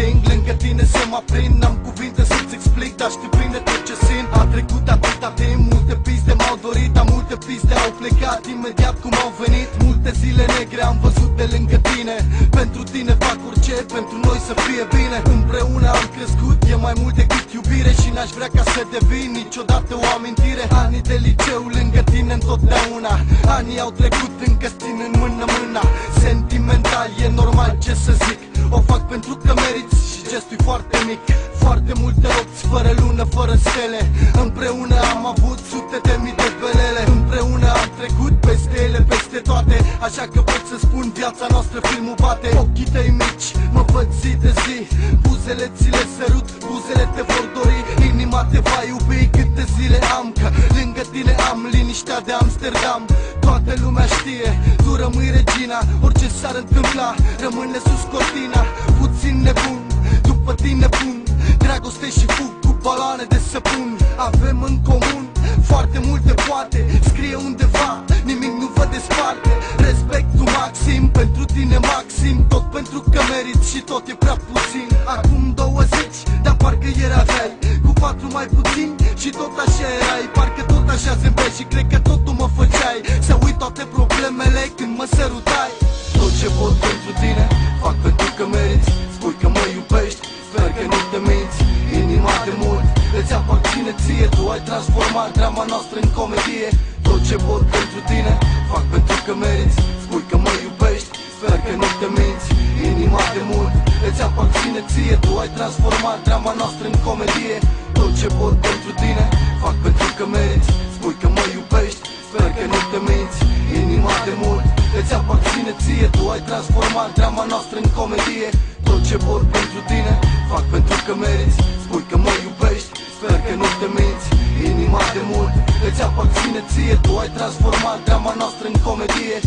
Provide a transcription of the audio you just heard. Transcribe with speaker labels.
Speaker 1: sting. Lângă tine să mă aprind, n-am cuvinte să-ți explic, dar știi bine tot ce simt. A trecut atâta timp, multe piste m-au dorit, dar multe piste au plecat imediat cum au venit. Multe zile negre am văzut de lângă tine. Pentru tine fac orice, pentru noi să fie bine. Împreună am crescut, e mai mult decât iubire. Și n-aș vrea ca să devin niciodată o amintire. Anii de liceu lângă tine întotdeauna. Anii au trecut, încă țin în mână mâna. Sentimental, e normal ce să zic. O fac pentru că meriți și gestul foarte mic. Foarte multe nopți fără lună, fără stele. Împreună am avut sute de mii de belele. Împreună am trecut peste ele, peste toate. Așa că pot să spun, viața noastră filmul bate. Ochii tăi mici mă văd zi de zi. Buzele ți le sărut, buzele te vor dori. Inima te va iubi câte zile am. Că lângă tine am liniștea de Amsterdam. Toată lumea știe, tu rămâi regina. Orice s-ar întâmpla, rămâne sus cortina. Puțin nebun, după tine bun. Dragoste și fug cu baloane de săpun. Avem în comun foarte multe poate. Scrie undeva, nimic nu vă desparte. Respectul maxim, pentru tine maxim. Tot pentru că meriți și tot e prea puțin. Acum 20, dar parcă ieri aveai cu 4 mai puțin și tot așa erai. Parcă tot așa zâmbeai și cred că tot tu mă făceai să uit toate problemele când mă sărutai. Tot ce pot pentru tine fac pentru că meriți. Spui că mă iubești, sper că nu te minți. Inima de mult îți aparține ție. Tu ai transformat drama noastră în comedie. Tot ce pot pentru tine fac pentru că meriți. Spui că mă iubești, sper că nu te minți. Inima de mult îți aparține ție. Tu ai transformat drama noastră în comedie. Tot ce pot pentru tine fac pentru că meriți. Spui că mă iubești, sper că nu te minți. Inima de mult îți aparține ție. Tu ai transformat drama noastră în comedie. Tot ce pot pentru tine fac pentru că meriți. Spui că mă iubești, sper că nu te minți. Inima de mult îți aparține ție. Tu ai transformat drama noastră în comedie.